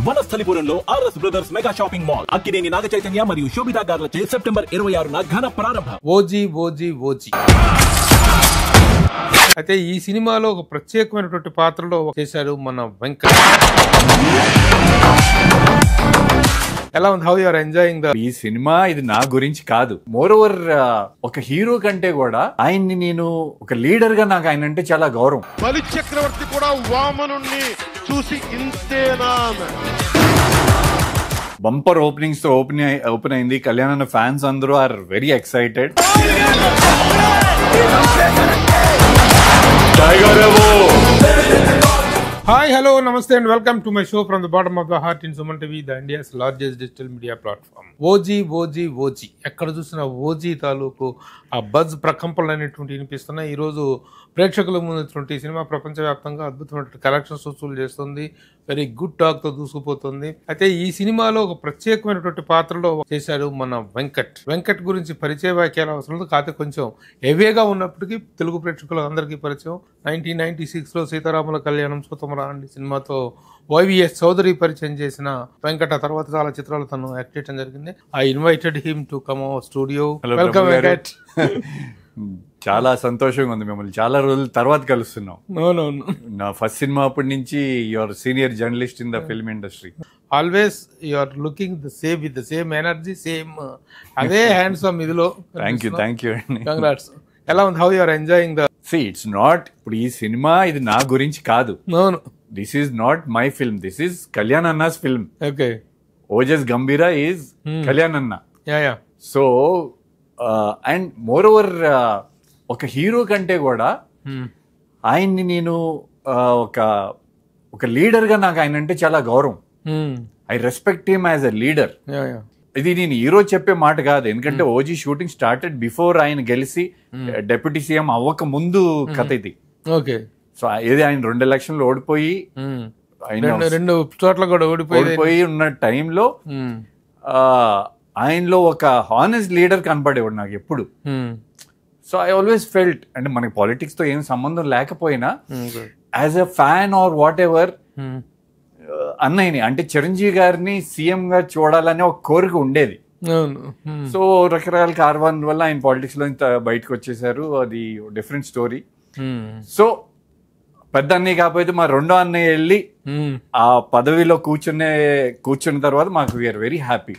వనస్థలిపురంలో RS brothers mega shopping mall Akkineni Naga Chaitanya మరియు Sobhita గార్లచే September 26న ఘన ప్రారంభం. ఓజీ. అయితే ఈ సినిమాలో ఒక ప్రత్యేకమైనటువంటి పాత్రలో చేశాడు మన వెంకట్. ఎలా ఉంది? How you are enjoying the ఈ సినిమా? ఇది నా గురించి కాదు, మోర్ ఓవర్ ఒక హీరో కంటే కూడా ఆయన్ని నేను ఒక లీడర్ గా నాకు ఆయన అంటే చాలా గౌరవం. బలి చక్రవర్తి కూడా వామనుణ్ణి చూసి ఇంతేనా? బంపర్ ఓపెనింగ్స్ తో ఓపెన్ అయింది. కళ్యాణ్ ఫ్యాన్స్ అందరూ are very excited. Hi hello నమస్తే and welcome to my show from the bottom of the heart in Suman TV, the India's largest digital media platform. OG ఎక్కడ చూసిన ఓజీ తాలూకు ఆ బజ్ ప్రకంపనలు అనేటువంటి వినిపిస్తున్నాయి. ఈరోజు ప్రేక్షకుల ముందుటువంటి సినిమా ప్రపంచవ్యాప్తంగా అద్భుతమైన కలెక్షన్స్ వసూలు చేస్తుంది. వెరీ గుడ్ టాక్ తో దూసుకుపోతుంది. అయితే ఈ సినిమాలో ఒక ప్రత్యేకమైనటువంటి పాత్రలో చేశాడు మన వెంకట్ గురించి పరిచయ వ్యాఖ్యలు అవసరం లేదు, కాకపోతే కొంచెం హెవీగా ఉన్నప్పటికీ తెలుగు ప్రేక్షకులు అందరికీ పరిచయం. 1996లో సీతారాముల కళ్యాణం సూతమరా అండి సినిమాతో వైవిఎస్ చౌదరి పరిచయం చేసిన వెంకట తర్వాత చాలా చిత్రాలు తను యాక్ట్ చేయడం జరిగింది. I invited him to come our studio. Welcome Venkat. చాలా సంతోషంగా ఉంది, మిమ్మల్ని చాలా రోజుల తర్వాత కలుస్తున్నాం. నా ఫస్ట్ సినిమా అప్పటి నుంచి your senior journalist in the film industry. Always you are looking the same with the same energy, same అదే హ్యాండ్సమ్ ఇదిలో. థ్యాంక్ యూ అండి. కంగ్రాట్స్. ఎలా ఉంది? How you are enjoying the it's not, ఇప్పుడు ఈ cinema ఇది నా గురించి కాదు. This is not my film, this is Kalyan Anna's film. Okay. Ojas Gambhira is Kalyan Anna. Yeah. So and moreover ఒక హీరో కంటే కూడా ఆయన్ని నేను ఒక లీడర్ గా నాకు ఆయన అంటే చాలా గౌరవం. I respect him as a leader. ఇది నేను హీరో చెప్పే మాట కాదు, ఎందుకంటే ఓజీ షూటింగ్ స్టార్టెడ్ బిఫోర్ ఆయన గెలిచి డెప్యూటీ సీఎం అవ్వక ముందు కథ ఇది. ఓకే. సో ఏది ఆయన 2 ఎలక్షన్లు ఓడిపోయి రెండు చోట్ల కూడా ఓడిపోయి ఉన్న టైంలో ఆయనలో ఒక హానెస్ట్ లీడర్ కనపడేవాడు నాకు ఎప్పుడు. సో ఐ ఆల్వేస్ ఫెల్ట్, అంటే మనకి పాలిటిక్స్ తో ఏం సంబంధం లేకపోయినా as a fan or what ever అన్నయ్యని, అంటే చిరంజీవి గారిని సీఎం గా చూడాలనే ఒక కోరిక ఉండేది. సో రకరకాల కారణాల వల్ల ఆయన పాలిటిక్స్ లో ఇంత బయటకు వచ్చేసారు, అది డిఫరెంట్ స్టోరీ. పెద్ద అన్నయ్య కాకపోతే మా రెండో అన్నయ్య వెళ్ళి ఆ పదవిలో కూర్చున్న తర్వాత మాకు వీఆర్ వెరీ హ్యాపీ.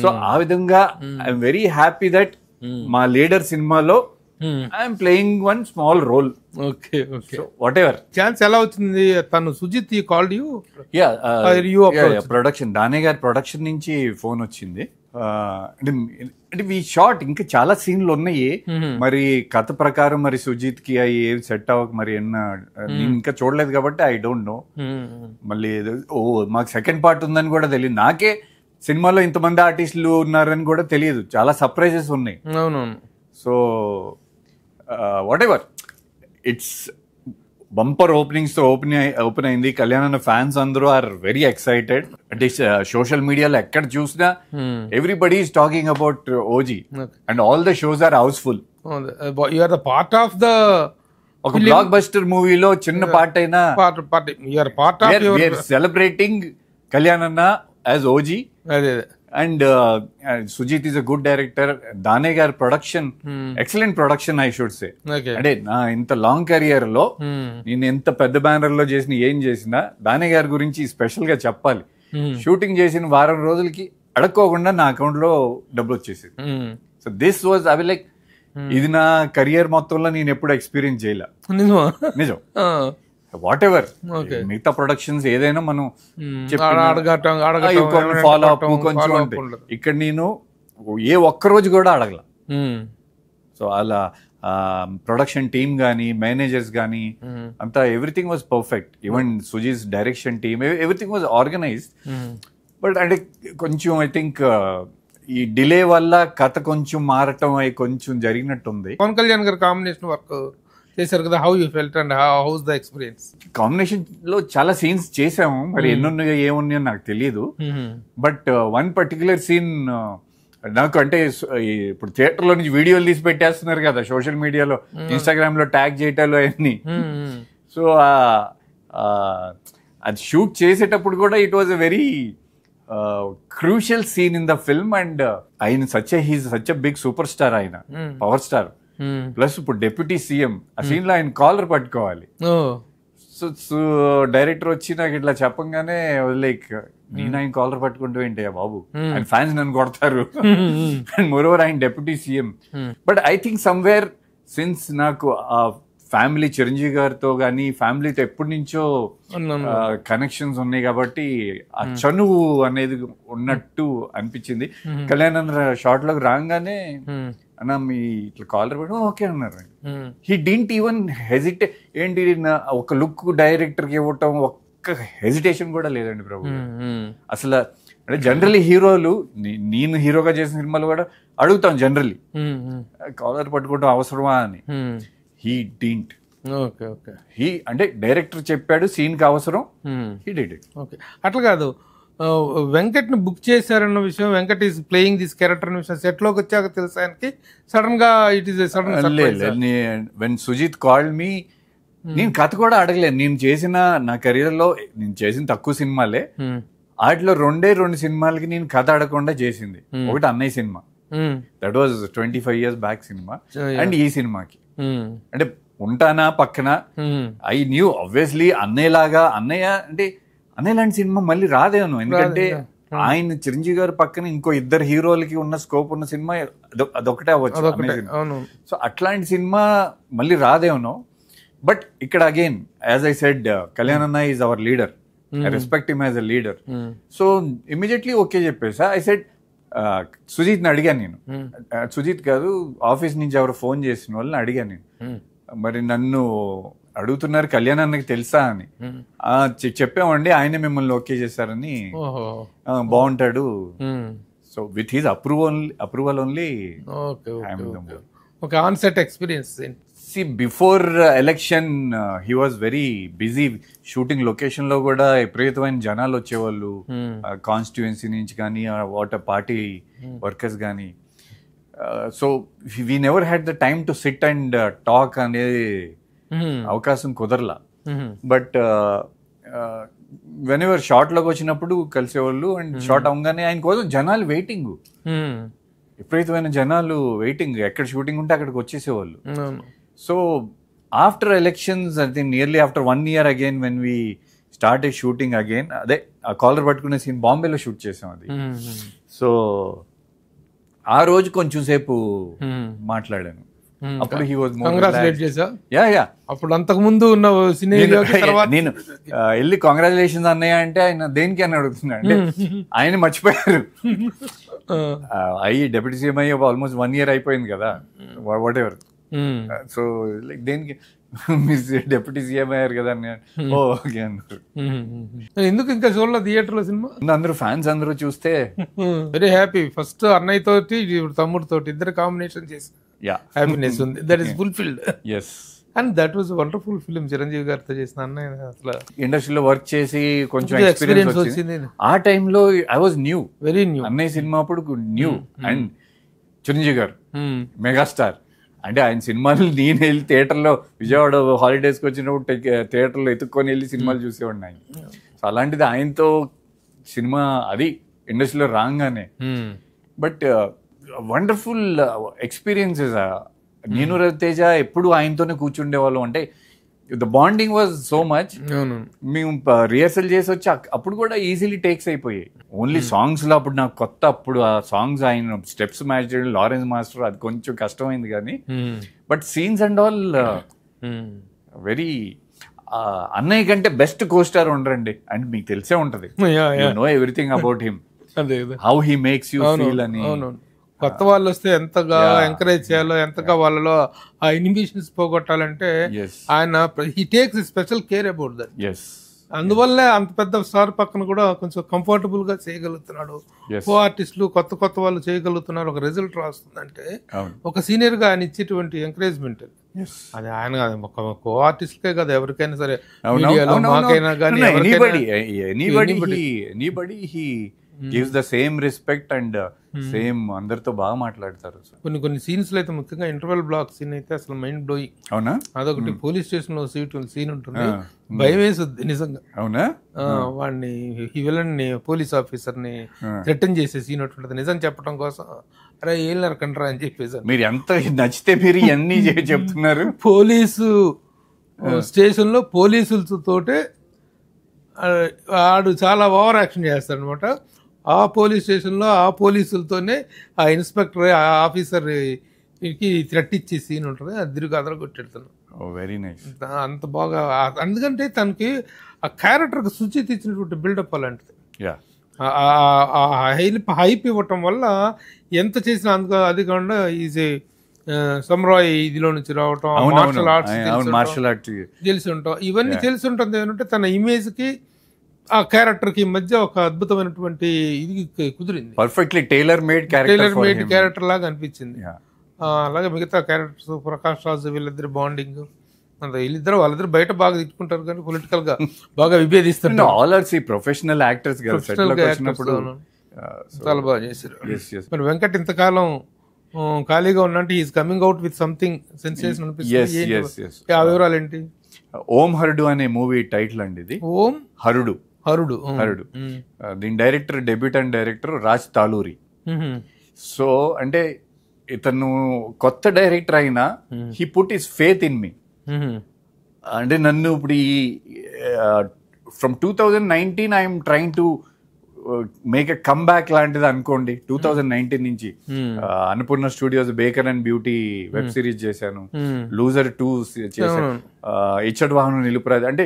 సో ఆ విధంగా ఐఎమ్ వెరీ హ్యాపీ దట్ మా లీడర్ సినిమాలో I'm playing one small role. Okay. Whatever chance ఎలా వచ్చింది? తను సుజిత్ కాల్డ్ యూ? ప్రొడక్షన్, దానే గారి ప్రొడక్షన్ నుంచి ఫోన్ వచ్చింది. అంటే ఈ షార్ట్ ఇంకా చాలా సీన్లు ఉన్నాయి, మరి కథ ప్రకారం మరి సుజిత్ కి అవి ఏవి సెట్ అవ్వక మరి నేను ఇంకా చూడలేదు కాబట్టి ఐ డోంట్ నో. మళ్ళీ మాకు సెకండ్ పార్ట్ ఉందని కూడా తెలియదు, నాకే సినిమాలో ఇంతమంది ఆర్టిస్టులు ఉన్నారని కూడా తెలియదు, చాలా సర్ప్రైజెస్ ఉన్నాయి. So whatever, it's bumper openings తో ఓపెన్ అయింది. కళ్యాణ్ ఫ్యాన్స్ అందరూ ఆర్ వెరీ ఎక్సైటెడ్. అంటే సోషల్ మీడియాలో ఎక్కడ చూసినా everybody is talking about OG and all the shows are house full. You are the part of the ఒక బ్లాక్ బస్టర్ మూవీలో చిన్న పార్ట్ అయినా celebrating Kalyan Anna as OG. And Sujith is a good director. దానే గారి production excellent production I should say. అంటే నా ఇంత long career లో నేను ఎంత పెద్ద బ్యానర్ లో ఏం చేసినా దానే గారి గురించి స్పెషల్ గా చెప్పాలి. షూటింగ్ చేసిన వారం రోజులకి అడక్కోకుండా నా అకౌంట్ లో డబ్బులు వచ్చేసింది. So this was I like, ఇది నా కెరియర్ మొత్తంలో నేను ఎప్పుడు ఎక్స్పీరియన్స్ చేయలే. నిజం. వాట్ ఎవర్ మిగతా ప్రొడక్షన్స్ ఏదైనా మనం ఫాలో అప్ కొంచెం ఉంటాయి, ఇక్కడ నేను ఏ ఒక్క రోజు కూడా అడగల. సో అలా ప్రొడక్షన్ టీమ్ గానీ మేనేజర్స్ గానీ అంతా everything was perfect. Even Suji's direction team everything was organised. But అంటే కొంచెం ఐ థింక్ ఈ డిలే వల్ల కథ కొంచెం మారటం అయి కొంచెం జరిగినట్టుంది. పవన్ కళ్యాణ్ గారు కాంబినేషన్ వర్క్ చేశారు కదా, how you felt and house the experience? Combination లో చాలా సీన్స్ చేసాము, మరి ఎన్నున్నాయో ఏమున్నాయో నాకు తెలియదు. బట్ వన్ పర్టికులర్ సీన్ నాకు, అంటే ఇప్పుడు థియేటర్ లో నుంచి వీడియోలు తీసి పెట్టేస్తున్నారు కదా సోషల్ మీడియాలో, ఇన్స్టాగ్రామ్ లో ట్యాగ్ చేయటాలు అవన్నీ. సో అది షూట్ చేసేటప్పుడు కూడా it was a very crucial scene in the film. And ఆయన he's such a big super star, ఆయన పవర్ స్టార్. ప్లస్ ఇప్పుడు డిప్యూటీ సీఎం, ఆ సీన్ లో ఆయన కాలర్ పట్టుకోవాలి. సో డైరెక్టర్ వచ్చి నాకు ఇట్లా చెప్పంగానే లైక్ నేను ఆయన కాలర్ పట్టుకుంటూ ఏంటయ్యా బాబు, ఆయన ఫ్యాన్స్ నన్ను కొడతారు. అండ్ మోరోవర్ ఆయన deputy CM. But I think somewhere since నాకు ఆ ఫ్యామిలీ చిరంజీవి గారితో కానీ ఫ్యామిలీతో ఎప్పటి నుంచో కనెక్షన్స్ ఉన్నాయి కాబట్టి ఆ చనువు అనేది ఉన్నట్టు అనిపించింది. కళ్యాణ్ షార్ట్ లోకి రాగానే అన్న మీ ఇట్లా కాలర్ పెట్టి ఓకే అన్నారు. హీ డింట్ ఈవెన్ హెజిటే, ఏంటి ఒక లుక్ డైరెక్టర్ కి ఇవ్వటం ఒక్క హెజిటేషన్ కూడా లేదండి ప్రభు. అసలు అంటే జనరల్లీ హీరోలు, నేను హీరోగా చేసిన సినిమాలు కూడా అడుగుతాం జనరల్లీ కాలర్ పట్టుకోవడం అవసరమా అని. He didn't. హీ అంటే డైరెక్టర్ చెప్పాడు సీన్ కి అవసరం, హీ డిడ్ ఇట్. ఓకే, అట్లా కాదు, వెంకట్ ని బుక్ చేశారన్న విషయం, Venkat is playing this character అన్న విషయం సెట్ లోకి వచ్చాక తెలుసు ఆయనకి. సడన్ గా it is sudden when Sujith called me, నేను కథ కూడా అడగలేదు. నేను చేసిన నా కెరీర్ లో నేను చేసిన తక్కువ సినిమాలే, వాటిలో 2 సినిమాలకి నేను కథ అడగకుండా చేసింది. ఒకటి అన్నయ్య cinema, that was 25 years back cinema. And ఈ సినిమాకి అంటే ఉంటానా పక్కన, ఐ న్యూ ఆబ్వియస్లీ అన్నయ్య అంటే అన్నయ్య లాంటి సినిమా మళ్ళీ రాదేను. ఎందుకంటే ఆయన చిరంజీవి గారి పక్కన ఇంకో 2 హీరోలకి ఉన్న స్కోప్ ఉన్న సినిమా అదొకటే అవ్వచ్చు. సో అట్లాంటి సినిమా మళ్ళీ రాదేమో. బట్ ఇక్కడ again as I said, Kalyan Anna is our leader, I respect him as a leader. So immediately okay చెప్పేసా. ఐ సెడ్ సుజిత్ని అడిగాను నేను, సుజిత్ కాదు ఆఫీస్ నుంచి ఎవరు ఫోన్ చేసిన వాళ్ళని అడిగాను నేను, మరి నన్ను అడుగుతున్నారు కళ్యాణ్ అన్నకి తెలుసా అని. చెప్పామండి, ఆయనే మిమ్మల్ని ఓకే చేశారని, బాగుంటాడు. So with his approval only. Okay, on set experience. See, before election, he was very busy shooting location లో కూడా విపరీతమైన జనాలు వచ్చేవాళ్ళు, కాన్స్టిట్యుయెన్సీ నుంచి కానీ వాట్ పార్టీ వర్కర్స్ కానీ. So we never had the time to SIT and talk అనేది అవకాశం కుదరలా. బట్ వెన్ ఎవర్ షార్ట్ లోకి వచ్చినప్పుడు కలిసేవాళ్ళు. అండ్ షార్ట్ అవగానే ఆయన కోసం జనాలు వెయిటింగ్, విపరీతమైన జనాలు వెయిటింగ్, ఎక్కడ షూటింగ్ ఉంటే అక్కడికి వచ్చేసేవాళ్ళు. So after elections, I think nearly after 1 year again when we started shooting again, అదే ఆ కాలర్ పట్టుకునే సీన్ బాంబేలో షూట్ చేసాం అది. సో ఆ రోజు కొంచెం సేపు మాట్లాడాను. అప్పుడు హీ వాజ్ అప్పుడు అంతకు ముందు ఉన్న నేను వెళ్ళి కంగ్రాచులేషన్స్ అన్నయ్య అంటే ఆయన దేనికి అని అడుగుతున్నా అంటే ఆయన మర్చిపోయారు. డెప్యూటీ సీఎం అయ్యి ఆల్మోస్ట్ 1 year అయిపోయింది కదా, వాట్ ఎవర్. సో లైక్ దేనికి మిస్ డెప్యూటీ సీఎం అయ్యారు కదా అని ఓకే అన్నారు. ఎందుకు ఇంకా చూడలేదు థియేటర్ లో సినిమా? అందరూ ఫ్యాన్స్ అందరూ చూస్తే వెరీ హ్యాపీ. ఫస్ట్ అన్నయ్య తోటి తమ్ముడు తోటి ఇద్దరు కాంబినేషన్ చేసి హ్యాపీనెస్ ఉంది. That is fulfilled. Yes, and that was wonderful film. Chiranjeevi గారితో చేసిన అన్నయ్య అసలు ఇండస్ట్రీలో వర్క్ చేసి కొంచెం ఎక్స్పీరియన్స్ వచ్చింది. ఆ టైంలో I was new, very new. అన్నయ్య సినిమా అప్పుడు న్యూ. అండ్ చిరంజీవి గారు మెగాస్టార్. అంటే ఆయన సినిమాలు నేను వెళ్ళి థియేటర్లో విజయవాడ హాలిడేస్కి వచ్చినప్పుడు థియేటర్లో ఎత్తుక్కొని వెళ్ళి సినిమాలు చూసేవాడిని ఆయన. సో అలాంటిది ఆయనతో సినిమా అది ఇండస్ట్రీలో రాగానే. But wonderful experiences. నేను రవితేజ ఎప్పుడు ఆయనతోనే కూర్చుండేవాళ్ళం. అంటే the bonding was so much. మేము రిహర్సల్ చేసి వచ్చి అప్పుడు కూడా ఈజీలీ టేక్స్ అయిపోయాయి. ఓన్లీ సాంగ్స్ లో అప్పుడు నాకు కొత్త, అప్పుడు ఆ సాంగ్స్ ఆయన స్టెప్స్ మ్యాచ్ చేయడం, లారెన్స్ మాస్టర్, అది కొంచెం కష్టమైంది కానీ but scenes and all very. అన్నయ్య కంటే బెస్ట్ కోస్టార్ ఉండరండి. అండ్ మీకు తెలిసే ఉంటది, you know everything about him, how he makes you feel అని. కొత్త వాళ్ళు వస్తే ఎంతగా ఎంకరేజ్ చేయాలో, ఎంతగా వాళ్ళలో ఆ ఇన్హిబిషన్స్ పోగొట్టాలంటే ఆయన he takes special care about that. అందువల్లే అంత పెద్ద స్టార్ పక్కన కూడా కొంచెం కంఫర్టబుల్ గా చేయగలుగుతున్నాడు. కో ఆర్టిస్టులు కొత్త వాళ్ళు చేయగలుగుతున్నారు. ఒక రిజల్ట్ రాస్తుందంటే ఒక సీనియర్ గా ఆయన ఇచ్చేటువంటి ఎంకరేజ్మెంట్ అది. ఆయన ఒక కో ఆర్టిస్ట్కే కదా, ఎవరికైనా సరే, మాకైనా కానీ gives the same respect and same అందరితో బాగా మాట్లాడతారు. కొన్ని సీన్స్ లో అయితే ముఖ్యంగా ఇంటర్వెల్ బ్లాక్ సీన్ అయితే అసలు మైండ్ బ్లోయింగ్. అవునా? అదొకటి పోలీస్ స్టేషన్ లో సీన్ ఉంటుంది, భయం వేసుద్ది నిజంగా. అవునా? వాడిని ఈ విలన్ ని పోలీస్ ఆఫీసర్ ని థ్రెటన్ చేసే సీన్ ఉంటుంది. నిజం చెప్పడం కోసం అరే ఏం నరకంటారా అని చెప్పేసి. మీరు ఎంత నచ్చితే మీరు ఇవన్నీ చెప్తున్నారు. పోలీసు స్టేషన్ లో పోలీసులతోటే ఆడు చాలా ఓవర్ యాక్షన్ చేస్తాడు అనమాట. ఆ పోలీస్ స్టేషన్లో ఆ పోలీసులతోనే ఆ ఇన్స్పెక్టర్ ఆ ఆఫీసర్ కి థ్రెట్ ఇచ్చే సీన్ ఉంటుంది. అది తిరిగి అదరగొట్టెడుతున్నాను. Very nice. అంత బాగా, ఎందుకంటే తనకి ఆ క్యారెక్టర్కి సుచిత ఇచ్చినటువంటి బిల్డప్ అలాంటిది. హైప్ ఇవ్వటం వల్ల ఎంత చేసినా అందుకు అది కాకుండా ఈజ్ సమ్రాయ్ ఇదిలో నుంచి రావటం, మార్షల్ ఆర్ట్స్ తెలిసి ఉంటాం, ఇవన్నీ తెలిసి ఉంటుంది. ఏంటంటే తన ఇమేజ్ కి ఆ క్యారెక్టర్ కి మధ్య ఒక అద్భుతమైనటువంటి ఇది కుదిరింది. పర్ఫెక్ట్లీ టైలర్ మేడ్ క్యారెక్టర్ లాగా అనిపించింది. అలాగే మిగతా క్యారెక్టర్స్ ప్రకాష్ రాజ్ వీళ్ళిద్దరు బాండింగ్, వాళ్ళిద్దరు బయట బాగా తిట్టుకుంటారు కానీ పొలిటికల్ గా బాగా విభేదిస్తారు. ప్రొఫెషనల్ యాక్టర్స్ చాలా బాగా చేశారు. మరి వెంకట్ ఇంతకాలం ఖాళీగా ఉన్నట్టు is coming out with something sensation అనిపిస్తుంది. ఆ వివరాలు ఏంటి? ఓం హరుడు అనే మూవీ టైటిల్ అండి ఇది. ఓం హరుడు. హరుడు దీని director debutant director Raj Taluri. So అంటే ఇతను కొత్త డైరెక్టర్ అయినా he put his faith in me. అంటే నన్ను ఇప్పుడు ఈ from 2019 I'm trying to make a comeback లాంటిది అనుకోండి. 2019 నుంచి Annapurna studios baker and beauty web series చేశాను, లూజర్ 2 చేశాను, ఇచ్చటి వాహనం నిలుపురాది. అంటే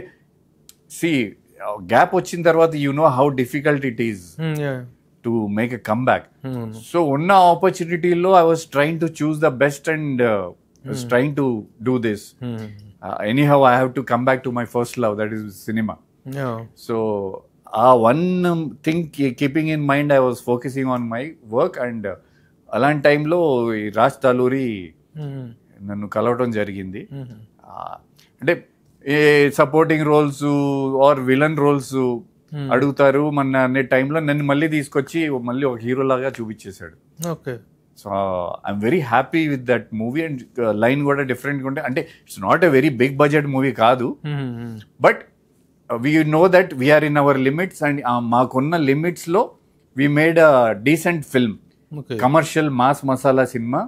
సి గ్యాప్ వచ్చిన తర్వాత you know how difficult it is to make a comeback. So ఉన్న ఆపర్చునిటీలో I was trying to choose the best and trying to do this. Anyhow, I have to come back to my first love, that is cinema. So one thing keeping in mind, I was focusing on my work and అలాంటి టైంలో రాజ్ తాలూరి నన్ను కలవటం జరిగింది. అంటే a supporting roles or villain roles అడుగుతారు మన అనే టైంలో నన్ను మళ్ళీ తీసుకొచ్చి మళ్ళీ ఒక హీరో లాగా చూపించేశాడు. Okay. So I'm very happy with that movie. And line కూడా డిఫరెంట్గా ఉంటే, అంటే it's not a very big budget movie కాదు, but we know that we're in our limits and మాకున్న లిమిట్స్లో we made a decent film. Commercial mass masala cinema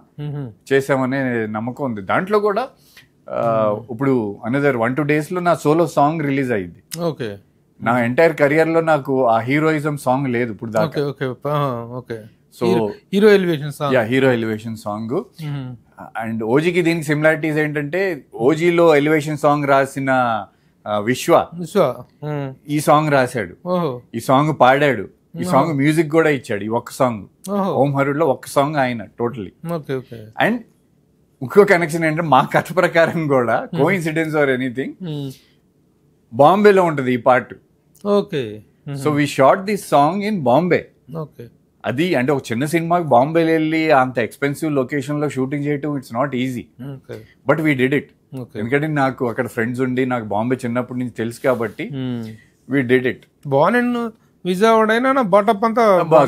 చేసామనే నమ్మకం ఉంది. దాంట్లో కూడా ఇప్పుడు అనదర్ 1-2 days లో నా సోలో సాంగ్ రిలీజ్ అయ్యింది. ఓకే. నా ఎంటైర్ కెరియర్ లో నాకు ఆ హీరోయిజం సాంగ్ లేదు ఇప్పుడు దాకా. So hero elevation song, hero elevation song. And ఓజీకి దీనికి సిమిలారిటీస్ ఏంటంటే, ఓజీలో ఎలివేషన్ సాంగ్ రాసిన విశ్వ ఈ సాంగ్ రాశాడు, ఈ సాంగ్ పాడాడు, ఈ సాంగ్ మ్యూజిక్ కూడా ఇచ్చాడు. ఈ ఒక్క సాంగ్ ఓం హరుడులో ఒక్క సాంగ్ ఆయన టోటలీ. అండ్ ఇంకో కనెక్షన్ ఏంటంటే, మా కథ ప్రకారం కూడా కోఇన్సిడెన్స్ ఆర్ ఎనీథింగ్ బాంబేలో ఉంటది ఈ part. Okay. So we shot this song in Bombay. Okay. అది అంటే ఒక చిన్న సినిమాకి బాంబేలో వెళ్ళి అంత ఎక్స్పెన్సివ్ లొకేషన్ లో షూటింగ్ చేయటం it's not easy, but we did it. ఎందుకంటే నాకు అక్కడ ఫ్రెండ్స్ ఉండి నాకు బాంబే చిన్నప్పటి నుంచి తెలుసు కాబట్టి వీ డిడ్ ఇట్. విజయవాడ బాటప్ అంతా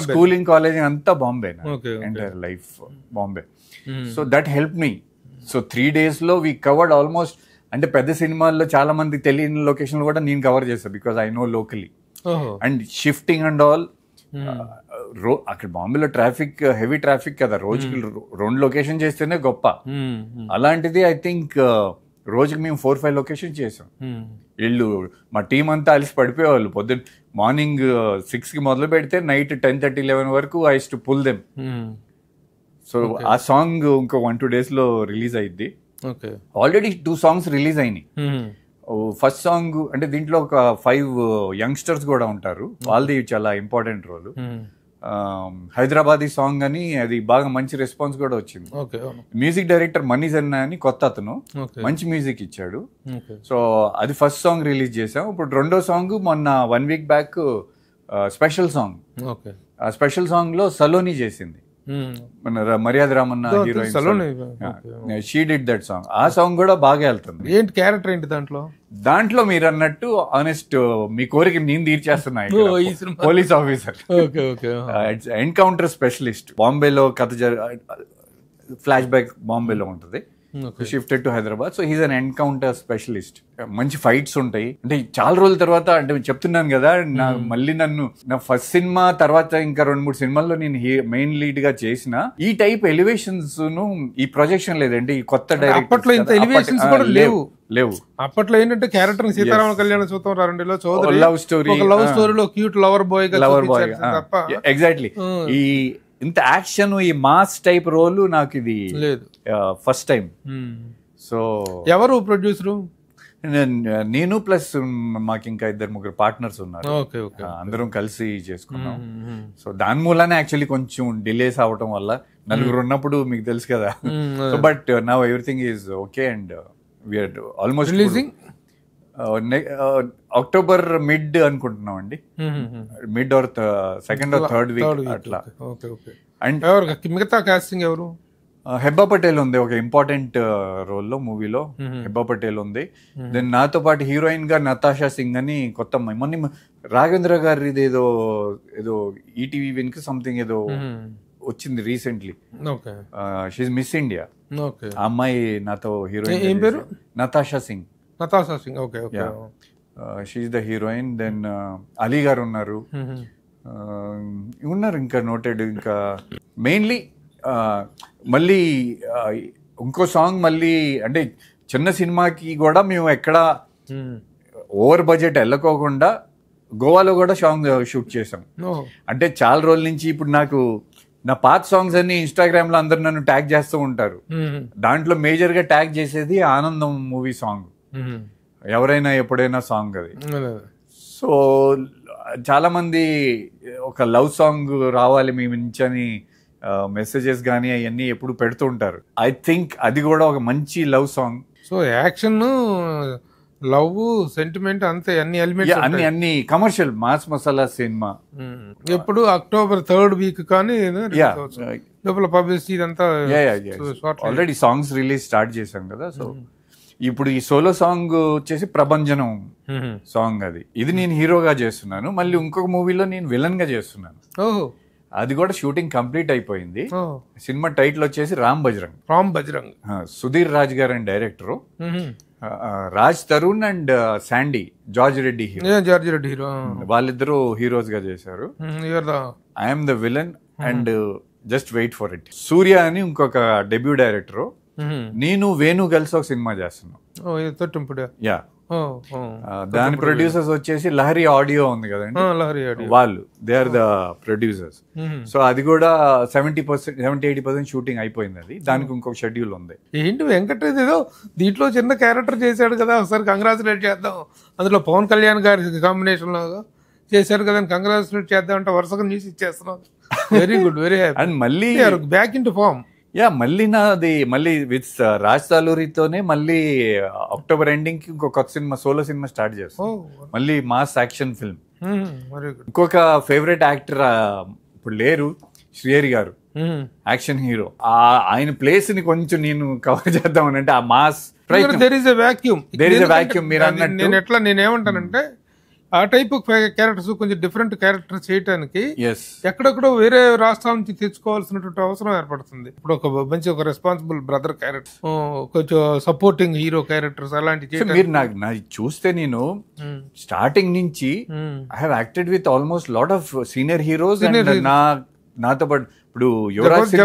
స్కూలింగ్ కాలేజింగ్ అంతా Bombay, entire life Bombay. So that help me. So 3 days లో వీ కవర్డ్ ఆల్మోస్ట్, అంటే పెద్ద సినిమాల్లో చాలా మంది తెలియని లొకేషన్ కూడా నేను కవర్ చేస్తాను because I know locally. And shifting and all, అక్కడ బాంబేలో ట్రాఫిక్ హెవీ ట్రాఫిక్ కదా, రోజుకి 2 లొకేషన్ చేస్తేనే గొప్ప. అలాంటిది ఐ థింక్ రోజుకి మేము 4-5 లొకేషన్ చేసాం. వీళ్ళు మా టీం అంతా అలిసి పడిపోయేవాళ్ళు. పొద్దున్న మార్నింగ్ 6కి మొదలు పెడితే నైట్ 10:30-11 వరకు I to pull them. So ఆ సాంగ్ ఇంకో 1-2 days లో రిలీజ్ అయింది. ఆల్రెడీ 2 songs రిలీజ్ అయినాయి. ఫస్ట్ సాంగ్ అంటే దీంట్లో ఒక 5 యంగ్స్టర్స్ కూడా ఉంటారు, వాళ్ళది చాలా ఇంపార్టెంట్ రోల్. హైదరాబాదీ సాంగ్ అని అది బాగా మంచి రెస్పాన్స్ కూడా వచ్చింది. మ్యూజిక్ డైరెక్టర్ మనీజన్న అని కొత్త అతను, మంచి మ్యూజిక్ ఇచ్చాడు. సో అది ఫస్ట్ సాంగ్ రిలీజ్ చేసాం. ఇప్పుడు రెండో సాంగ్ మొన్న 1 week బ్యాక్ స్పెషల్ సాంగ్. ఆ స్పెషల్ సాంగ్ లో సలోని చేసింది. మన మర్యాద Ramanna heroine, she did that song. ఆ సాంగ్ కూడా బాగా వెళ్తుంది. ఏంటి క్యారెక్టర్ ఏంటి దాంట్లో మీరు అన్నట్టు ఆనెస్ట్ మీ కోరిక నేను తీర్చేస్తున్నా. Police officer, encounter specialist. బాంబేలో కథ ఫ్లాష్ బ్యాక్ బాంబేలో ఉంటుంది, shifted to Hyderabad. So he's an encounter specialist. మంచి ఫైట్స్ ఉంటాయి. అంటే చాలా రోజుల తర్వాత, అంటే చెప్తున్నాను కదా, మళ్ళీ నా ఫస్ట్ సినిమా తర్వాత ఇంకా 2-3 సినిమాల్లో నేను మెయిన్ లీడ్ గా చేసిన ఈ టైప్ ఎలివేషన్స్ ఈ ప్రొజెక్షన్ లేదంటే ఈ కొత్త అప్పట్లో ఇంత ఎలివేషన్స్ కూడా లేవు. అప్పట్లో ఏంటంటే క్యారెక్టర్ సీతారామ కళ్యాణ సూత్రం 2లో చౌదరి లవ్ స్టోరీలో క్యూట్ లవర్ బాయ్ ఎగ్జాక్ట్లీ. ఈ ఇంత యాక్షన్ ఈ మాస్ టైప్ రోల్ నాకు ఇది లేదు, ఫస్ట్ టైం. సో ఎవరు ప్రొడ్యూసరు? నేను ప్లస్ మాకు ఇంకా 2-3 పార్ట్నర్స్ ఉన్నారు. అందరం కలిసి చేసుకున్నాం. సో దాని మూలానే యాక్చువల్లీ కొంచెం డిలేస్ అవటం వల్ల, నలుగురు ఉన్నప్పుడు మీకు తెలుసు కదా. So but now everything is okay and we're almost releasing October mid అనుకుంటున్నాం అండి. Mid or second or third week అట్లా. అండ్ మిగతా కాస్టింగ్ ఎవరు? హెబ్బా పటేల్ ఉంది ఒక ఇంపార్టెంట్ రోల్ లో, మూవీలో హెబ్బా పటేల్ ఉంది. దెన్ నాతో పాటు హీరోయిన్ గా నతాషా సింగ్ అని కొత్త అమ్మాయి, మొన్న రాఘవేంద్ర గారి ఏదో ఈటీవీ విన్ కి సంథింగ్ ఏదో వచ్చింది రీసెంట్లీ. She miss India. ఆ అమ్మాయి నాతో హీరోయిన్ పేరు Natasha Singh. She's the heroine. Then Ali గారు ఉన్నారు ఇంకా నోటెడ్. ఇంకా మెయిన్లీ మళ్ళీ ఇంకో సాంగ్ మళ్ళీ, అంటే చిన్న సినిమాకి కూడా మేము ఎక్కడ ఓవర్ బడ్జెట్ వెళ్ళకోకుండా గోవాలో కూడా సాంగ్ షూట్ చేసాం. అంటే చాలా రోజుల నుంచి ఇప్పుడు నాకు నా పాత సాంగ్స్ అన్ని ఇన్స్టాగ్రామ్ లో అందరు నన్ను ట్యాగ్ చేస్తూ ఉంటారు. దాంట్లో మేజర్ గా ట్యాగ్ చేసేది ఆనందం మూవీ సాంగ్, ఎవరైనా ఎప్పుడైనా సాంగ్ అది. సో చాలా మంది ఒక లవ్ సాంగ్ రావాలి మీ నుంచి అని మెసేజెస్ కానీ అవన్నీ ఎప్పుడు పెడుతూ ఉంటారు. ఐ థింక్ అది కూడా ఒక మంచి love song. So action, love, sentiment అంతే అన్ని ఎలిమెంట్స్ అన్ని కమర్షియల్ మాస్ మసాలా సినిమా. ఎప్పుడు అక్టోబర్ 3rd వీక్ కానీ లోపల పబ్లిసిటీ అంతా ఆల్రెడీ సాంగ్స్ రిలీజ్ స్టార్ట్ చేశాం కదా. సో ఇప్పుడు ఈ సోలో సాంగ్ వచ్చేసి ప్రభంజనం సాంగ్. ఇది నేను హీరోగా చేస్తున్నాను. మళ్ళీ ఇంకొక మూవీలో నేను విలన్ గా చేస్తున్నాను. అది కూడా షూటింగ్ కంప్లీట్ అయిపోయింది. సినిమా టైటిల్ వచ్చేసి రామ్ బజరంగ్. సుధీర్ రాజ్ గారు and director, Raj Tarun and Sandy George Reddy hero. వాళ్ళిద్దరూ హీరోస్ గా చేశారు. I'm the villain and just wait for it. Surya అని ఇంకొక డెబ్యూ డైరెక్టర్, నేను వేణు కలిసి ఒక సినిమా చేస్తున్నాం. దాని ప్రొడ్యూసర్స్ వచ్చేసి లహరి ఆడియో ఉంది కదండి, వాళ్ళు they are the producers. So అది కూడా 70-80% షూటింగ్ అయిపోయింది. అది దానికి ఇంకొక షెడ్యూల్ ఉంది. ఏంటి వెంకటేష్ ఏదో దీంట్లో చిన్న క్యారెక్టర్ చేశాడు కదా, ఒకసారి కంగ్రాచులేట్ చేద్దాం. అందులో పవన్ కళ్యాణ్ గారి కాంబినేషన్ లో చేశారు కదా, కంగ్రాచులేట్ చేద్దాం అంటే వరుసగా న్యూస్ ఇచ్చేస్తున్నాం. Very good, very happy. And మళ్ళీ బ్యాక్ ఇన్ టు ఫార్మ్. మళ్ళీ విత్ రాజ్ తాలూరితోనే మళ్ళీ అక్టోబర్ ఎండింగ్ కి ఇంకో కొత్త సినిమా, సోలో సినిమా స్టార్ట్ చేస్తాం. మళ్ళీ మాస్ యాక్షన్ ఫిల్మ్. ఇంకొక ఫేవరెట్ యాక్టర్ ఇప్పుడు లేరు, శ్రీహరి గారు, యాక్షన్ హీరో. ఆయన ప్లేస్ ని కొంచెం నేను కవర్ చేద్దామని అంటే ఆ mass there is a vacuum. మీరు అన్నట్టు నేనేమంటానంటే ఆ టైప్ క్యారెక్టర్స్ కొంచెం డిఫరెంట్ క్యారెక్టర్ చేయడానికి ఎక్కడెక్కడో వేరే రాష్ట్రాల నుంచి తెచ్చుకోవాల్సినటువంటి అవసరం ఏర్పడుతుంది. ఇప్పుడు ఒక రెస్పాన్సిబుల్ బ్రదర్ క్యారెక్టర్, కొంచెం సపోర్టింగ్ హీరో క్యారెక్టర్స్ అలాంటి మీరు నాకు చూస్తే నేను స్టార్టింగ్ నుంచి I have acted with almost lot of senior heroes. నాతో పాటు ఇప్పుడు యువరాజ్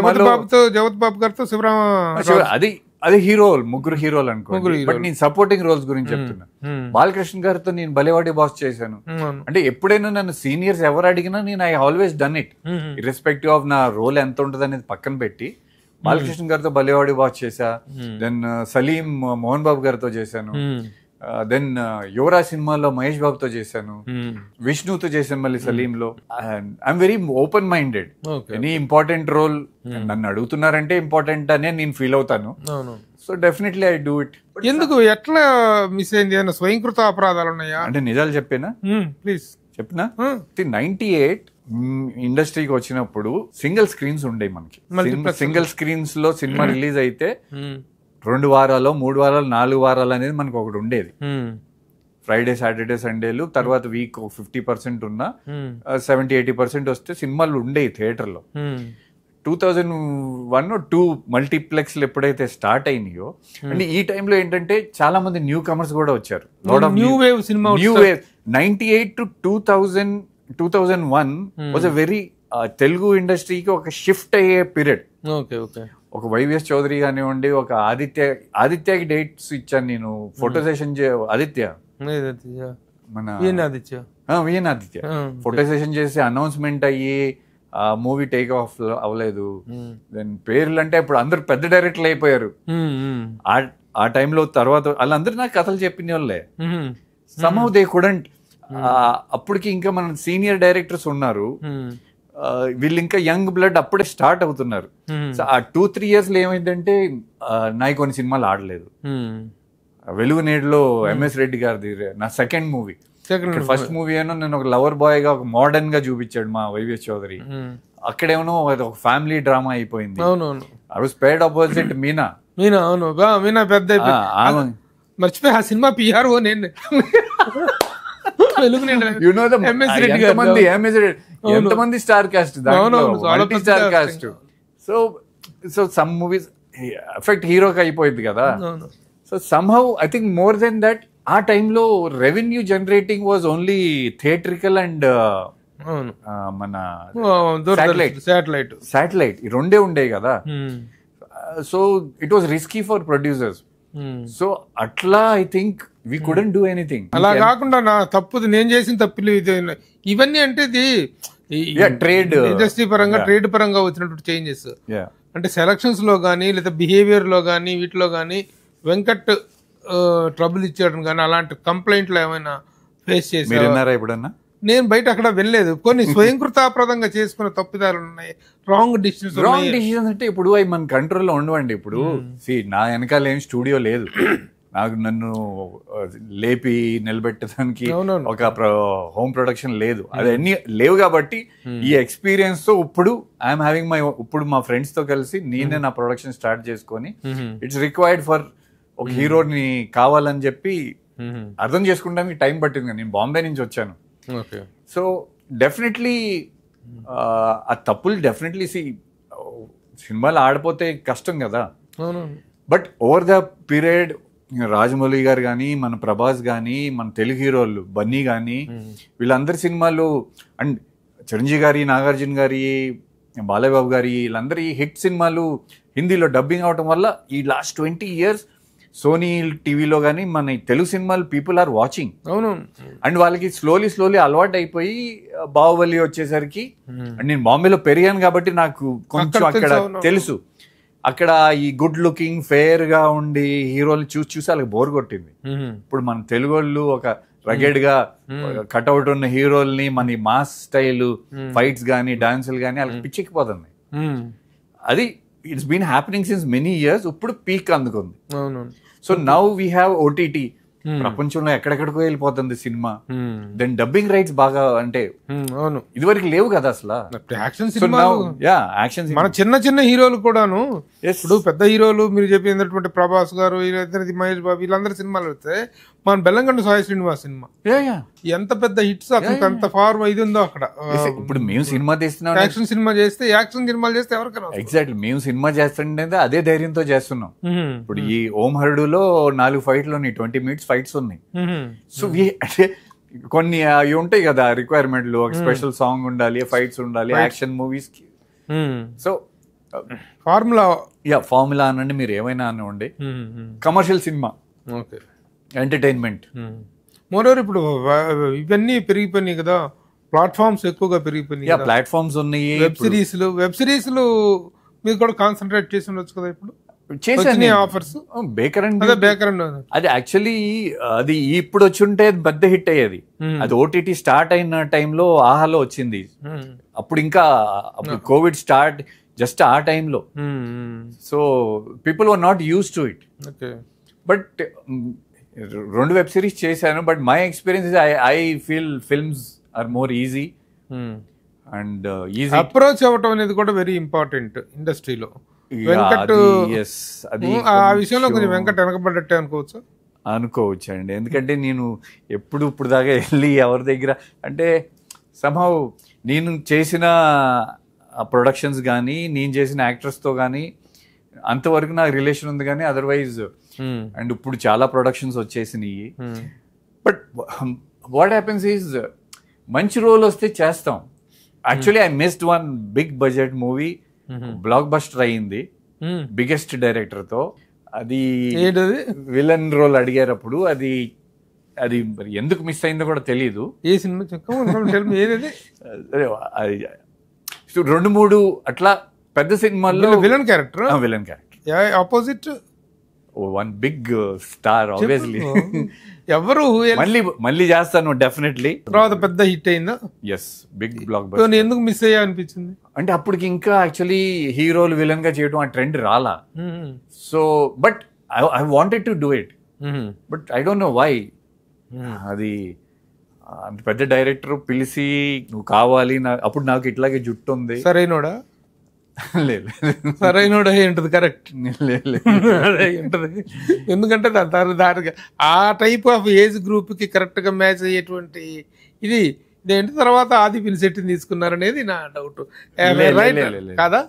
జగత్ బాబు గారితో శివరామ, అది హీరో, ముగ్గురు హీరోలు అనుకో. బట్ నేను సపోర్టింగ్ రోల్స్ గురించి చెప్తున్నా. బాలకృష్ణ గారితో నేను బలేవాడి బాస్ చేశాను. అంటే ఎప్పుడైనా నన్ను సీనియర్స్ ఎవరు అడిగినా నేను I always done it, irrespective of నా రోల్ ఎంత ఉంటుంది అనేది పక్కన పెట్టి. బాలకృష్ణ గారితో బలేవాడి బాస్ చేశా. దెన్ సలీం మోహన్ బాబు గారితో చేశాను. దెన్ యువరాజ్ సినిమాలో మహేష్ బాబుతో చేశాను, విష్ణుతో చేశాను, మళ్ళీ సలీం లో. I'm very open minded. Any important role నన్ను అడుగుతున్నారంటే ఇంపార్టెంట్ అనే నేను ఫీల్ అవుతాను. So definitely I do it. ఎందుకు, ఎట్లా మిస్ అయింది? స్వయంకృత అపరాధాలు ఉన్నాయా? అంటే నిజాలు చెప్పేనా? ప్లీజ్ చెప్పినా. 98 ఇండస్ట్రీకి వచ్చినప్పుడు సింగిల్ స్క్రీన్స్ ఉండేవి మనకి. సింగిల్ స్క్రీన్స్ లో సినిమా రిలీజ్ అయితే 2 వారాలు 3 వారాలు 4 వారాలు అనేది మనకు ఒకటి ఉండేది. ఫ్రైడే సాటర్డే సండేలు, తర్వాత వీక్ 50% ఉన్న 70-80% వస్తే సినిమాలు ఉండేవి థియేటర్లో. 2001-2 మల్టీప్లెక్స్లు ఎప్పుడైతే స్టార్ట్ అయినాయో, అంటే ఈ టైంలో ఏంటంటే చాలా మంది న్యూ కమర్స్ కూడా వచ్చారు. New wave cinema 98 to 2001 was a very Telugu ఇండస్ట్రీకి ఒక షిఫ్ట్ అయ్యే పీరియడ్. ఒక వైవిఎస్ చౌదరి కానివ్వండి, ఒక ఆదిత్యకి డేట్స్ ఇచ్చాను నేను, ఫోటో సెషన్ మన విఎన్ ఆదిత్య ఫోటో సెషన్ చేసి అనౌన్స్మెంట్ అయ్యి మూవీ టేక్ ఆఫ్ అవ్వలేదు. దెన్ పేర్లు అంటే ఇప్పుడు అందరు పెద్ద డైరెక్టర్లు అయిపోయారు. ఆ టైంలో తర్వాత వాళ్ళందరూ నాకు కథలు చెప్పిన వాళ్ళే. Somehow they couldn't. అప్పటికి ఇంకా మన సీనియర్ డైరెక్టర్స్ ఉన్నారు, వీళ్ళు ఇంకా యంగ్ బ్లడ్ అప్పుడే స్టార్ట్ అవుతున్నారు. సో ఆ 2-3 years లో ఏమైందంటే నాకు కొన్ని సినిమాలు ఆడలేదు. వెలుగు నేడులో ఎంఎస్ రెడ్డి గారిది నా సెకండ్ మూవీ. ఫస్ట్ మూవీ ఏమో నేను ఒక లవర్ బాయ్ గా ఒక మోడర్న్ గా చూపించాడు మా వైవిఎస్ చౌదరి. అక్కడేమో ఒక ఫ్యామిలీ డ్రామా అయిపోయింది. I was paired opposite Meena. Meena పెద్ద మర్చిపోయి ఆ సినిమా పిఆర్ఓ నేను. ఎంతమంది star cast, star cast. So some movies effect హీరోకి అయిపోయింది కదా. So somehow I think more then that ఆ టైంలో revenue generating was only theatrical and మన శాటిలైట్ ఈ రెండే ఉండేవి కదా. So it was risky for producers. So అట్లా I think we couldn't do anything. అలా కాకుండా నా తప్పుది నేను చేసిన తప్పులు ఇవన్నీ అంటే ఇది ట్రేడ్ ఇండస్ట్రీ పరంగా ట్రేడ్ పరంగా వచ్చినటువంటి చేంజెస్. అంటే సెలక్షన్స్ లో కానీ లేదా బిహేవియర్ లో కానీ వీటిలో కానీ వెంకట్ ట్రబుల్ ఇచ్చేయడం కానీ అలాంటి కంప్లైంట్లు ఏమైనా ఫేస్ చేశారా ఎప్పుడన్నా? నేను బయట అక్కడ వెళ్ళలేదు. కొన్ని స్వయంకృతాప్రదంగా చేసుకున్న తప్పిదాలు ఉన్నాయి, రాంగ్ డిసిషన్స్ అంటే ఇప్పుడు అవి మన కంట్రోల్లో ఉండవండి. ఇప్పుడు నా వెనకాల ఏం స్టూడియో లేదు, నన్ను లేపి నిలబెట్టడానికి ఒక హోమ్ ప్రొడక్షన్ లేదు, అదన్నీ లేవు. కాబట్టి ఈ ఎక్స్పీరియన్స్ తో ఇప్పుడు ఐఎమ్ హ్యావింగ్ ఇప్పుడు మా ఫ్రెండ్స్ తో కలిసి నేనే నా ప్రొడక్షన్ స్టార్ట్ చేసుకొని ఇట్స్ రిక్వైర్డ్ ఫర్ ఒక హీరోని కావాలని చెప్పి అర్థం చేసుకుంటానికి టైం పట్టింది. నేను బాంబే నుంచి వచ్చాను. సో డెఫినెట్లీ ఆ తప్పులు డెఫినెట్లీ సినిమాలు ఆడిపోతే కష్టం కదా. But over the period Rajamouli గారు కానీ, మన ప్రభాస్ కానీ, మన తెలుగు హీరోలు బన్నీ కానీ, వీళ్ళందరి సినిమాలు అండ్ చిరంజీవి గారి, నాగార్జున గారి, బాలయ్యబాబు గారి, వీళ్ళందరి హిట్ సినిమాలు హిందీలో డబ్బింగ్ అవటం వల్ల ఈ లాస్ట్ 20 years సోనీ టీవీలో కానీ మన తెలుగు సినిమాలు పీపుల్ ఆర్ వాచింగ్. అండ్ వాళ్ళకి స్లోలీ అలవాటు అయిపోయి బాహుబలి వచ్చేసరికి, అండ్ నేను బాంబేలో పెరిగాను కాబట్టి నాకు కొంచెం అక్కడ తెలుసు. అక్కడ ఈ గుడ్ లుకింగ్ ఫెయిర్ గా ఉండి హీరోలు చూసి వాళ్ళకి బోర్ కొట్టింది. ఇప్పుడు మన తెలుగు వాళ్ళు ఒక రగెడ్ గా కట్అవుట్ ఉన్న హీరోల్ని మన మాస్ స్టైల్ ఫైట్స్ గానీ డాన్సులు గానీ వాళ్ళకి పిచ్చెక్కిపోతుంది. అది it's been happening since many years. ఇప్పుడు పీక్ అందుకుంది. So now we have OTT. ప్రపంచంలో ఎక్కడెక్కడికో వెళ్ళిపోతుంది సినిమా. దెన్ డబ్బింగ్ రైట్స్ బాగా అంటే ఇదివరకు లేవు కదా అసలు. యాక్షన్ సినిమా మన చిన్న హీరోలు కూడాను, ఇప్పుడు పెద్ద హీరోలు మీరు చెప్పినటువంటి ప్రభాస్ గారు, మహేష్ బాబు, వీళ్ళందరూ సినిమాలు వస్తే మన బెల్లంకొండ సాయి శ్రీనివాస్ సినిమా ఎంత పెద్ద హిట్స్, అతనికి అంత ఫార్ ఇది ఉందో అక్కడ. ఇప్పుడు మేము సినిమా తీస్తున్నాం, యాక్షన్ సినిమాలు చేస్తే ఎవరికైనా ఎగ్జాక్ట్లీ మేము సినిమా చేస్తుంటే అదే ధైర్యంతో చేస్తున్నాం. ఇప్పుడు ఈ ఓం హరుడులో 4 ఫైట్లు ఉన్నాయి, 20 minutes ఫైట్స్ ఉన్నాయి. సో అంటే కొన్ని అవి ఉంటాయి కదా రిక్వైర్మెంట్లు, ఒక స్పెషల్ సాంగ్ ఉండాలి, ఫైట్స్ ఉండాలి యాక్షన్ మూవీస్ కి. సో ఫార్ములా అనండి, మీరు ఏమైనా అనండి, కమర్షియల్ సినిమా, ఎంటర్టైన్మెంట్. మోరోవర్ ఇప్పుడు ఇవన్నీ పెరిగిపోయినాయి కదా, ప్లాట్ఫామ్స్ ఎక్కువగా పెరిగిపోయినాయి, ప్లాట్ఫామ్స్ ఉన్నాయి. వెబ్ సిరీస్లు మీరు కూడా కాన్సన్ట్రేట్ చేసి ఉండొచ్చు కదా ఇప్పుడు. ఆఫర్స్ బేకర్ అది యాక్చువల్లీ అది ఇప్పుడు వచ్చి ఉంటే పెద్ద హిట్ అయ్యేది. అది ఓటీటీ స్టార్ట్ అయిన టైంలో ఆహాలో వచ్చింది. అప్పుడు ఇంకా అప్పుడు కోవిడ్ స్టార్ట్ జస్ట్ ఆ టైంలో. So people were not used to it. But 2 web series చేశాను. But my experience I feel films are more easy. And easy approach అవ్వటం అనేది కూడా వెరీ ఇంపార్టెంట్ ఇండస్ట్రీలో. వెంకట్ అది ఆ విషయంలో కొంచెం వెంకట్ వెనకబడ్డట్టే అనుకోవచ్చు. అనుకోవచ్చు అండి, ఎందుకంటే నేను ఇప్పుడు దాకా వెళ్ళి ఎవరి దగ్గర అంటే somehow నేను చేసిన ప్రొడక్షన్స్ కానీ నేను చేసిన యాక్టర్స్తో కానీ అంతవరకు నాకు రిలేషన్ ఉంది, కానీ అదర్వైజ్ అండ్ ఇప్పుడు చాలా ప్రొడక్షన్స్ వచ్చేసినాయి. బట్ వాట్ హ్యాపెన్స్ ఈజ్ మంచి రోల్ వస్తే చేస్తాం. Actually I missed one big budget movie, blockbuster అయ్యింది బిగ్గెస్ట్ డైరెక్టర్తో. అది విలన్ రోల్ అడిగారు అప్పుడు, అది మరి ఎందుకు మిస్ అయిందో కూడా తెలీదు. ఏ సినిమా ఏది 2-3 అట్లా పెద్ద సినిమాల్లో villain character opposite one big star obviously. ఎవరు మళ్ళీ చేస్తాను డెఫినెట్లీ. తర్వాత పెద్ద హిట్ అయిందా? Yes, big blockbuster. ఎందుకు మిస్ అయ్యా అనిపించింది అంటే అప్పటికి ఇంకా యాక్చువల్లీ హీరోలు విలన్ గా చేయడం ఆ ట్రెండ్ రాలా. So but I wanted to do it, but I don't know why. అది అంత పెద్ద డైరెక్టర్ పిలిచి నువ్వు కావాలి, అప్పుడు నాకు ఇట్లాగే జుట్టు ఉంది. సరైనోడా? లేదు, సరైనోడా ఏంటది? కరెక్ట్ ఉంటది. ఎందుకంటే దానికి ఆ టైప్ ఆఫ్ ఏజ్ గ్రూప్ కి కరెక్ట్ గా మ్యాచ్ అయ్యేటువంటి ఇదేంటి తర్వాత ఆది పిలిశెట్టి తీసుకున్నారనేది నా డౌట్. కాదా?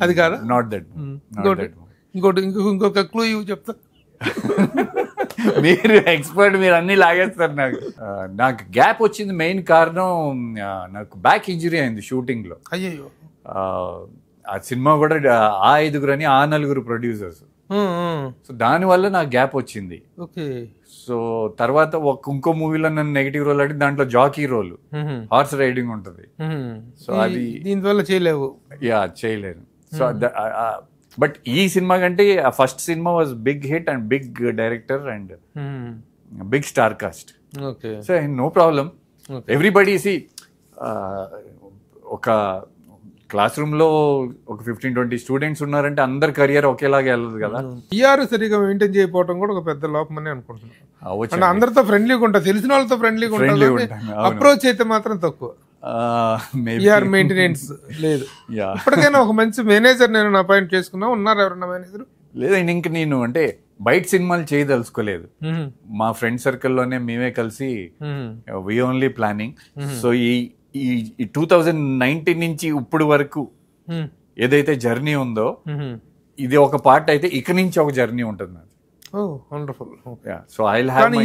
అది కాదా? Not that. ఇంకొక క్లూ ఇవ్వు చెప్తా. మీరు ఎక్స్పర్ట్, మీరు అన్ని లాగేస్తారు. నాకు గ్యాప్ వచ్చింది మెయిన్ కారణం నాకు బ్యాక్ ఇంజరీ అయింది షూటింగ్ లో. అయ్యో, ఆ సినిమా కూడా ఆ 5 అని 4 ప్రొడ్యూసర్స్. సో దానివల్ల నాకు గ్యాప్ వచ్చింది. సో తర్వాత ఇంకో మూవీలో నన్ను నెగిటివ్ రోల్ అడిగి దాంట్లో జాకీ రోల్, హార్స్ రైడింగ్ ఉంటది. సో అది దీనివల్ల చేయలేవు. చేయలేను. సో బట్ ఈ సినిమా కంటే ఆ first cinema was big hit and big director and big star cast. So no problem. Everybody see ఒక క్లాస్ రూమ్ లో ఒక 15-20 స్టూడెంట్స్ ఉన్నారంటే అందరి కెరియర్ ఒకేలాగా వెళ్ళదు కదా. సరిగా మెయింటైన్ చేయకపోవడం కూడా ఒక పెద్ద లోపం అని అనుకుంటున్నాను. అందరితో ఫ్రెండ్లీగా ఉంటా, తెలిసిన వాళ్ళతో ఫ్రెండ్లీగా ఉంటాను, అప్రోచ్ అయితే మాత్రం తక్కువ. మెయింటెనెన్స్ లేదు. ఇప్పటికైనా ఒక మంచి మేనేజర్ నేను అపాయింట్ చేసుకున్నా. ఉన్నారు ఎవరన్నా మేనేజర్? లేదండి, ఇంక నేను అంటే బయట సినిమాలు చేయదలుచుకోలేదు. మా ఫ్రెండ్ సర్కిల్లోనే మేమే కలిసి వి ఓన్లీ ప్లానింగ్. సో ఈ 2019 నుంచి ఇప్పుడు వరకు ఏదైతే జర్నీ ఉందో ఇది ఒక పార్ట్ అయితే, ఇక నుంచి ఒక జర్నీ ఉంటుంది.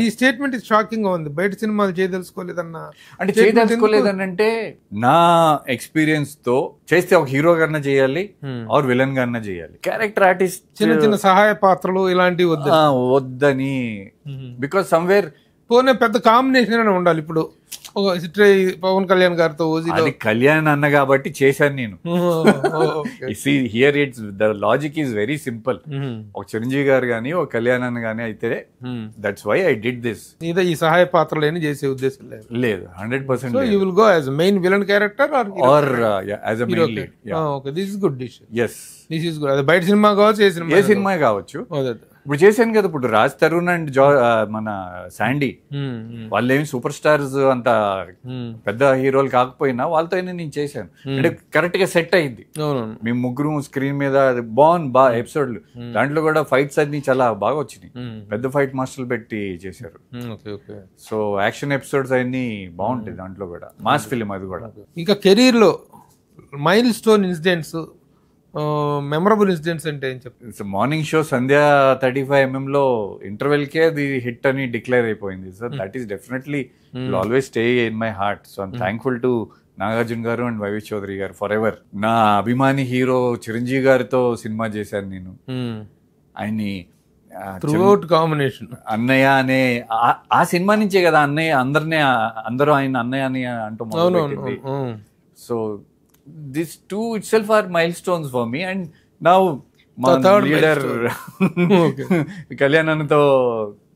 ఈ స్టేట్మెంట్ షాకింగ్ గా ఉంది. బయట సినిమాలు చేయదలుచుకోలేదన్నా అంటే చేయదలుచుకోలేదనంటే నా ఎక్స్పీరియన్స్ తో చేస్తే ఒక హీరో గారిన చేయాలి ఆర్ విలన్ గారిన చేయాలి. క్యారెక్టర్ ఆర్టిస్ట్ చిన్న చిన్న సహాయ పాత్రలు ఇలాంటివి వద్దని. బికాస్ సమ్వేర్ పోనీ పెద్ద కాంబినేషన్ అని ఉండాలి. ఇప్పుడు పవన్ కళ్యాణ్ గారితో అది కళ్యాణ్ అన్న కాబట్టి చేశాను నేను. Here it's the logic is very simple. ఒక చిరంజీవి గారు గానీ ఒక కళ్యాణ్ అన్న గానీ అయితే that's why I did this. ఈ సహాయ పాత్రలు ఏమి చేసే ఉద్దేశం లేదు. 100%. You will go as main villain character or as a main lead. Okay, this is good decision. yes, this is good. అది బయట సినిమా కావచ్చు, ఏ సినిమా కావచ్చు. ఇప్పుడు చేశాను కదా, ఇప్పుడు రాజ్ తరుణ్ అండ్ మన శాండీ వాళ్ళేమి సూపర్ స్టార్స్ అంత పెద్ద హీరోలు కాకపోయినా వాళ్ళతో నేను చేశాను. అంటే కరెక్ట్ గా సెట్ అయింది. మేము ముగ్గురు స్క్రీన్ మీద బాగా ఎపిసోడ్లు, దాంట్లో కూడా ఫైట్స్ అన్ని చాలా బాగా వచ్చినాయి. పెద్ద ఫైట్ మాస్టర్లు పెట్టి చేశారు. సో యాక్షన్ ఎపిసోడ్స్ అన్ని బాగుంటాయి దాంట్లో కూడా. మాస్ ఫిలిం అది కూడా. ఇంకా కెరీర్ లో mile stone incidents, memorable incidents అంటే ఏం చెప్తారు? మార్నింగ్ షో సంధ్యా 35mm లో ఇంటర్వెల్ కే అది హిట్ అని డిక్లేర్ అయిపోయింది. So that is definitely will always stay in my heart. So I'm thankful to Nagarjuna గారు అండ్ వైవి చౌదరి గారు ఫర్ ఎవర్. నా అభిమాని హీరో చిరంజీవి గారితో సినిమా చేశాను నేను. ఆయన్ని కాంబినేషన్ అన్నయ్య అనే ఆ సినిమా నుంచే కదా అన్నయ్య అందరూ ఆయన అన్నయ్య అని అంటూ మొదలుపెట్టింది. So these two itself are milestones for me. And now my leader Kalyan Annato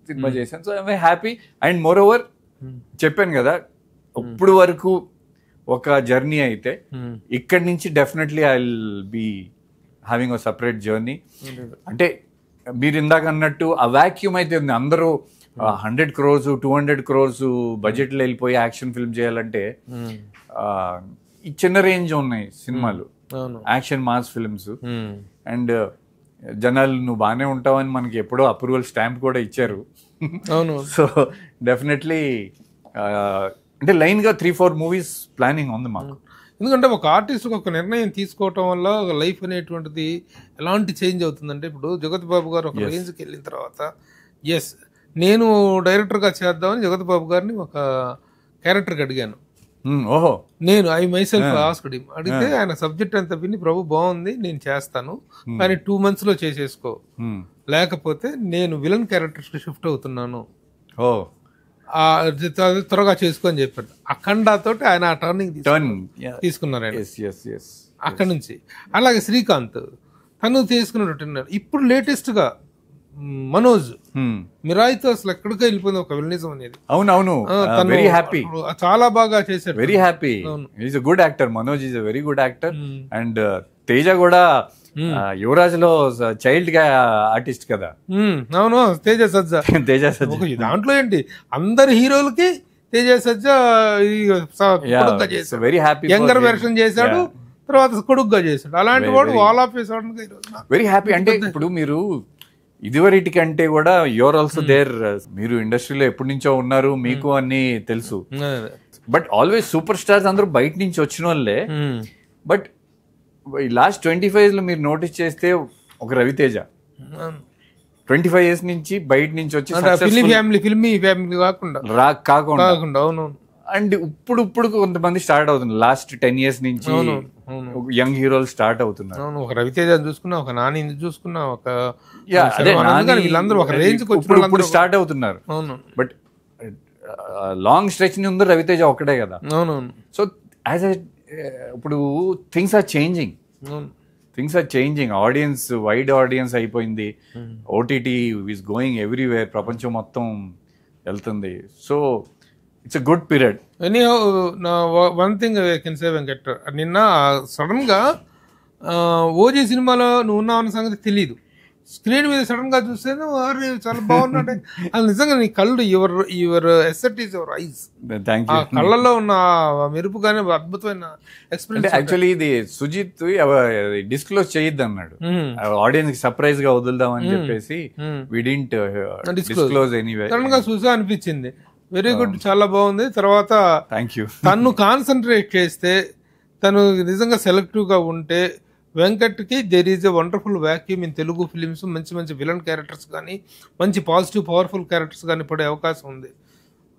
cinema చేశాను. So I'm happy. And more over చెప్పాను కదా, ఇప్పుడు వరకు ఒక జర్నీ అయితే ఇక్కడి నుంచి definitely I will be having a separate journey. అంటే మీరు ఇందాక అన్నట్టు ఆ వాక్యూమ్ అయితే ఉంది. అందరూ 100 crores 200 crores బడ్జెట్లో వెళ్ళిపోయి యాక్షన్ ఫిల్మ్ చేయాలంటే ఈ చిన్న రేంజ్ ఉన్నాయి సినిమాలు, అవును. Action mass films. అండ్ జనాలు నువ్వు బాగానే ఉంటావని మనకి ఎప్పుడో అప్రూవల్ స్టాంప్ కూడా ఇచ్చారు. అవును. సో డెఫినెట్లీ అంటే లైన్గా 3-4 మూవీస్ ప్లానింగ్ ఉంది మాకు. ఎందుకంటే ఒక ఆర్టిస్ట్ ఒక నిర్ణయం తీసుకోవటం వల్ల ఒక లైఫ్ అనేటువంటిది ఎలాంటి చేంజ్ అవుతుందంటే, ఇప్పుడు జగత్ బాబు గారు ఒక రేంజ్కి వెళ్ళిన తర్వాత, ఎస్ నేను డైరెక్టర్గా చేద్దామని జగత్ బాబు గారిని ఒక క్యారెక్టర్కి అడిగాను. ఓహో, నేను ఐ మైసెల్ఫ్ ఆస్క్డ్ హిమ్. అడిగితే ఆయన సబ్జెక్ట్ అంతా విని, ప్రభు బాగుంది నేను చేస్తాను కానీ 2 months లో చేసేసుకో, లేకపోతే నేను విలన్ క్యారెక్టర్స్కి షిఫ్ట్ అవుతున్నాను, త్వరగా చేసుకొని చెప్పాడు. అఖండాతో ఆయన ఆ టర్నింగ్ తీసుకున్నారు ఆయన అక్కడి నుంచి. అలాగే శ్రీకాంత్ తను తీసుకున్నట్టున్నారు. ఇప్పుడు లేటెస్ట్ గా మనోజ్ మిరాయితో అసలు ఎక్కడికో వెళ్ళిపోయింది ఒక విలనిజం అనేది. అవునవును, వెరీ హ్యాపీ, చాలా బాగా చేశాడు, very happy. Is a good actor, Manoj is a very good actor. And Teja కూడా యువరాజ్ లో చైల్డ్ గా ఆర్టిస్ట్ కదా. అవును, తేజ సజ్జా. తేజ సజ్జా దాంట్లో ఏంటి అందరి హీరోలకి తేజ సజ్జా వెరీ హ్యాపీ. యంగర్ వెర్షన్ చేశాడు, తర్వాత కొడుకుగా చేశాడు. అలాంటి వాడు వాల్ ఆఫ్ వెరీ హ్యాపీ. అంటే ఇప్పుడు మీరు ఇదివరటి కంటే కూడా యువర్ ఆల్సో దేర్, మీరు ఇండస్ట్రీలో ఎప్పటి నుంచో ఉన్నారు, మీకు అన్ని తెలుసు. బట్ ఆల్వేస్ సూపర్ స్టార్స్ అందరూ బయట నుంచి వచ్చిన వాళ్ళే. బట్ లాస్ట్ 25 లో మీరు నోటీస్ చేస్తే ఒక రవితేజ 25 years నుంచి బయట నుంచి వచ్చి ఫిల్మీ ఫ్యామిలీ కాకుండా అవును. అండ్ ఇప్పుడు కొంతమంది స్టార్ట్ అవుతుంది. లాస్ట్ 10 years నుంచి యంగ్ హీరోలు స్టార్ట్ అవుతున్నారు. ఒక రవితేజ చూసుకున్నా, ఒక నాని చూసుకున్నా, ఒక వీళ్ళందరూ ఒక రేంజ్ ఇప్పుడు స్టార్ట్ అవుతున్నారు. బట్ లాంగ్ స్ట్రెచ్ ని ఉంది రవితేజ ఒక్కడే కదా. సో యాజ్ ఇప్పుడు things are changing, audience wide audience అయిపోయింది. ఓటీటీ ఈస్ గోయింగ్ ఎవ్రీవేర్, ప్రపంచం మొత్తం వెళ్తుంది. So it's a good period. Anyhow one thing I can say Venkat, నిన్న సడన్ గా ఓజీ సినిమాలో నువ్వు ఉన్నావు అన్న సంగతి తెలియదు. స్క్రీన్ మీద సడన్ గా చూస్తే చాలా బాగున్నాడే. అది నిజంగా నీ కళ్ళు, your asset is your eyes. ఆ కళ్ళల్లో ఉన్న మెరుపు కానీ అద్భుతమైన ఎక్స్పీరియన్స్. యాక్చువల్లీ ఇది సుజిత్ డిస్క్లోజ్ చేయొద్దు అన్నాడు, ఆడియన్స్ కి సర్ప్రైజ్ గా వదులుదాం అని చెప్పేసి వి డిడ్ంట్ డిస్క్లోజ్ ఎనీవే. సడన్ గా చూసా అనిపించింది, వెరీ గుడ్, చాలా బాగుంది. తర్వాత థ్యాంక్ యూ. తను కాన్సన్ట్రేట్ చేస్తే, తను నిజంగా సెలెక్టివ్ గా ఉంటే, వెంకట్కి there is a wonderful vacuum in Telugu films. మంచి మంచి విలన్ క్యారెక్టర్స్ కానీ, మంచి పాజిటివ్ పవర్ఫుల్ క్యారెక్టర్స్ కానీ పడే అవకాశం ఉంది.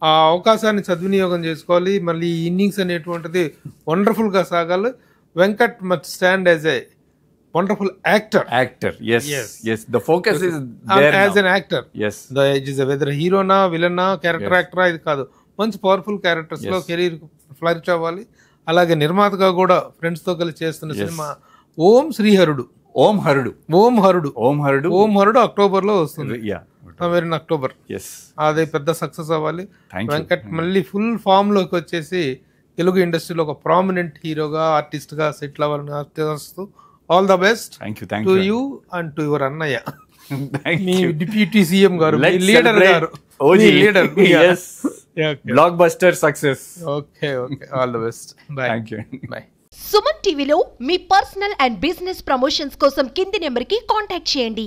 ఆ అవకాశాన్ని సద్వినియోగం చేసుకోవాలి. మళ్ళీ ఈ ఇన్నింగ్స్ అనేటువంటిది వండర్ఫుల్గా సాగాలి. Venkat must stand as a wonderful actor. The focus is there as an actor. Whether హీరోనా విలనా క్యారెక్టర్ యాక్టరా ఇది కాదు, మంచి పవర్ఫుల్ క్యారెక్టర్స్ లో కెరీర్ ఫ్లరిష్ అవ్వాలి. అలాగే నిర్మాతగా కూడా ఫ్రెండ్స్ తో కలిసి చేస్తున్న సినిమా ఓం శ్రీహరుడు, ఓం హరుడు అక్టోబర్ లో వస్తుంది. అక్టోబర్. అది పెద్ద సక్సెస్ అవ్వాలి. వెంకట్ మళ్ళీ ఫుల్ ఫామ్ లోకి వచ్చేసి తెలుగు ఇండస్ట్రీలో ఒక ప్రామినెంట్ హీరోగా, ఆర్టిస్ట్ గా సెటిల్ అవ్వాలని ఆశిస్తూ all the best to you and to your అన్నయ్య, మీ డిప్యూటీ సీఎం గారు, లీడర్ గారు, leader. Block buster success. Okay, all the best. By. Suman టీవీలో మీ పర్సనల్ అండ్ బిజినెస్ ప్రమోషన్స్ కోసం కింది నెంబర్కి కాంటాక్ట్ చేయండి.